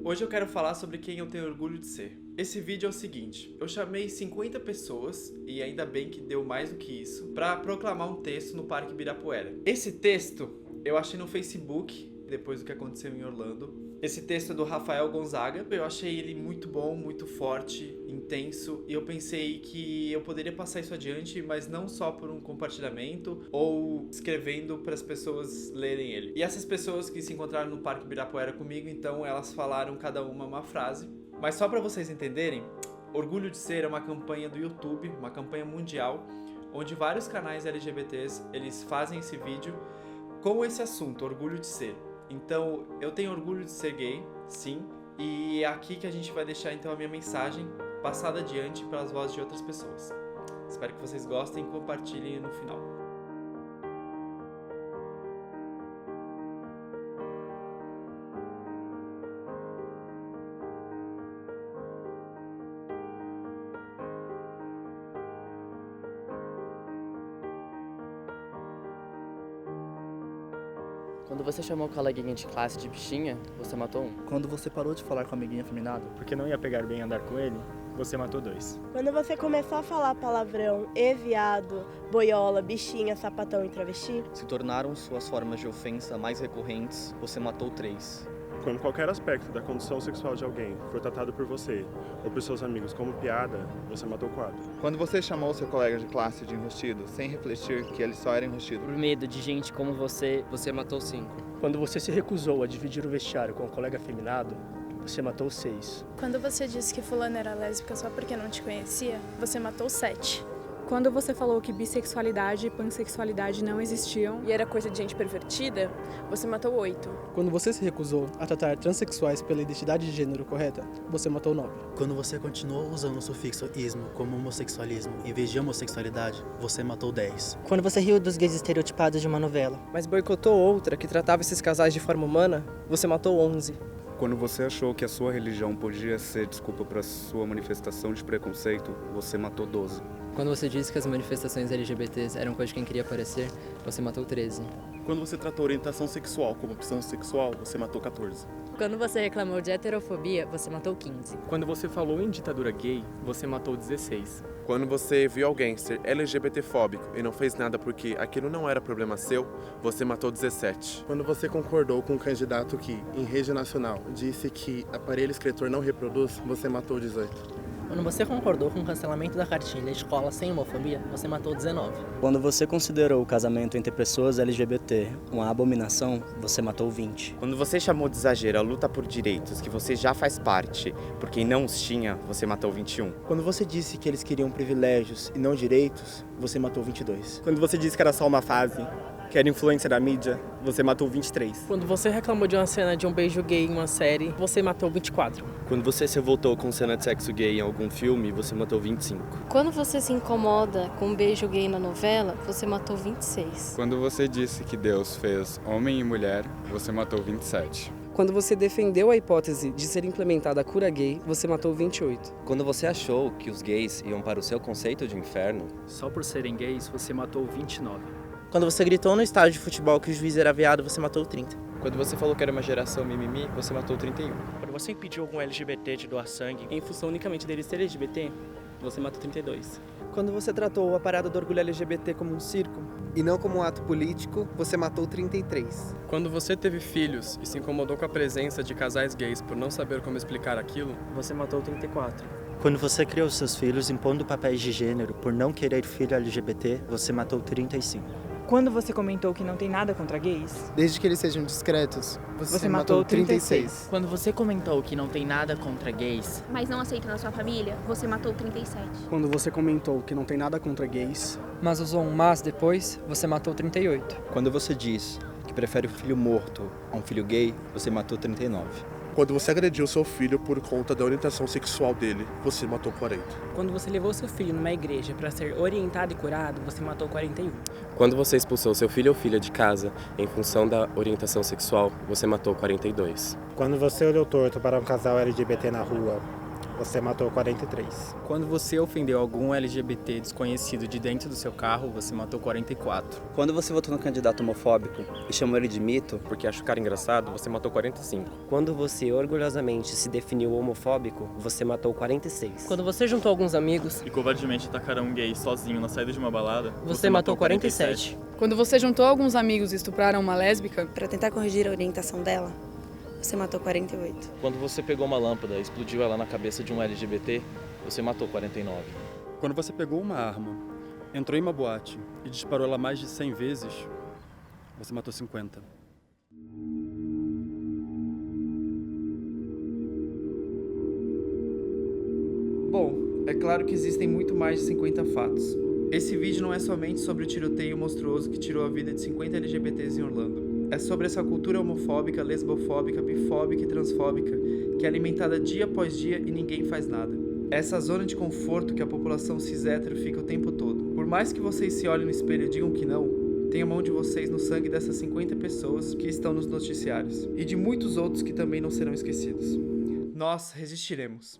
Hoje eu quero falar sobre quem eu tenho orgulho de ser. Esse vídeo é o seguinte, eu chamei 50 pessoas, e ainda bem que deu mais do que isso, para proclamar um texto no Parque Ibirapuera. Esse texto eu achei no Facebook, depois do que aconteceu em Orlando. Esse texto é do Rafael Gonzaga, eu achei ele muito bom, muito forte, intenso, e eu pensei que eu poderia passar isso adiante, mas não só por um compartilhamento ou escrevendo para as pessoas lerem ele. E essas pessoas que se encontraram no Parque Ibirapuera comigo, então elas falaram cada uma frase. Mas só para vocês entenderem, Orgulho de Ser é uma campanha do YouTube, uma campanha mundial, onde vários canais LGBTs, eles fazem esse vídeo com esse assunto, orgulho de ser. Então, eu tenho orgulho de ser gay, sim, e é aqui que a gente vai deixar então a minha mensagem passada adiante pelas vozes de outras pessoas. Espero que vocês gostem e compartilhem no final. Quando você chamou o coleguinha de classe de bichinha, você matou um. Quando você parou de falar com a amiguinha afeminada, porque não ia pegar bem andar com ele, você matou 2. Quando você começou a falar palavrão, viado, boiola, bichinha, sapatão e travesti, se tornaram suas formas de ofensa mais recorrentes, você matou 3. Quando qualquer aspecto da condição sexual de alguém for tratado por você ou por seus amigos como piada, você matou 4. Quando você chamou seu colega de classe de enrustido, sem refletir que ele só era enrustido. Por medo de gente como você matou 5. Quando você se recusou a dividir o vestiário com um colega afeminado, você matou 6. Quando você disse que fulana era lésbica só porque não te conhecia, você matou 7. Quando você falou que bissexualidade e pansexualidade não existiam e era coisa de gente pervertida, você matou 8. Quando você se recusou a tratar transexuais pela identidade de gênero correta, você matou 9. Quando você continuou usando o sufixo ismo como homossexualismo em vez de homossexualidade, você matou 10. Quando você riu dos gays estereotipados de uma novela, mas boicotou outra que tratava esses casais de forma humana, você matou 11. Quando você achou que a sua religião podia ser desculpa para sua manifestação de preconceito, você matou 12. Quando você disse que as manifestações LGBTs eram coisa de quem queria aparecer, você matou 13. Quando você tratou orientação sexual como opção sexual, você matou 14. Quando você reclamou de heterofobia, você matou 15. Quando você falou em ditadura gay, você matou 16. Quando você viu alguém ser LGBTfóbico e não fez nada porque aquilo não era problema seu, você matou 17. Quando você concordou com um candidato que, em rede nacional, disse que aparelho escritor não reproduz, você matou 18. Quando você concordou com o cancelamento da cartilha escola sem homofobia, você matou 19. Quando você considerou o casamento entre pessoas LGBT uma abominação, você matou 20. Quando você chamou de exagero a luta por direitos que você já faz parte, por quem não os tinha, você matou 21. Quando você disse que eles queriam privilégios e não direitos, você matou 22. Quando você disse que era só uma fase, que era influência da mídia, você matou 23. Quando você reclamou de uma cena de um beijo gay em uma série, você matou 24. Quando você se revoltou com cena de sexo gay em algum filme, você matou 25. Quando você se incomoda com um beijo gay na novela, você matou 26. Quando você disse que Deus fez homem e mulher, você matou 27. Quando você defendeu a hipótese de ser implementada a cura gay, você matou 28. Quando você achou que os gays iam para o seu conceito de inferno, só por serem gays, você matou 29. Quando você gritou no estádio de futebol que o juiz era viado, você matou 30. Quando você falou que era uma geração mimimi, você matou 31. Quando você impediu algum LGBT de doar sangue em função unicamente dele ser LGBT, você matou 32. Quando você tratou a parada do orgulho LGBT como um circo e não como um ato político, você matou 33. Quando você teve filhos e se incomodou com a presença de casais gays por não saber como explicar aquilo, você matou 34. Quando você criou seus filhos impondo papéis de gênero por não querer filho LGBT, você matou 35. Quando você comentou que não tem nada contra gays, desde que eles sejam discretos, você matou 36. Quando você comentou que não tem nada contra gays, mas não aceita na sua família, você matou 37. Quando você comentou que não tem nada contra gays, mas usou um mas depois, você matou 38. Quando você diz que prefere o filho morto a um filho gay, você matou 39. Quando você agrediu seu filho por conta da orientação sexual dele, você matou 40. Quando você levou seu filho numa igreja para ser orientado e curado, você matou 41. Quando você expulsou seu filho ou filha de casa em função da orientação sexual, você matou 42. Quando você olhou torto para um casal LGBT na rua você matou 43. Quando você ofendeu algum LGBT desconhecido de dentro do seu carro, você matou 44. Quando você votou no candidato homofóbico e chamou ele de mito, porque acha o cara engraçado, você matou 45. Quando você orgulhosamente se definiu homofóbico, você matou 46. Quando você juntou alguns amigos e covardemente atacaram um gay sozinho na saída de uma balada, você matou 47. Quando você juntou alguns amigos e estupraram uma lésbica para tentar corrigir a orientação dela, você matou 48. Quando você pegou uma lâmpada e explodiu ela na cabeça de um LGBT, você matou 49. Quando você pegou uma arma, entrou em uma boate e disparou ela mais de 100 vezes, você matou 50. Bom, é claro que existem muito mais de 50 fatos. Esse vídeo não é somente sobre o tiroteio monstruoso que tirou a vida de 50 LGBTs em Orlando. É sobre essa cultura homofóbica, lesbofóbica, bifóbica e transfóbica que é alimentada dia após dia e ninguém faz nada. É essa zona de conforto que a população cis-hétero fica o tempo todo. Por mais que vocês se olhem no espelho e digam que não, tem a mão de vocês no sangue dessas 50 pessoas que estão nos noticiários. E de muitos outros que também não serão esquecidos. Nós resistiremos.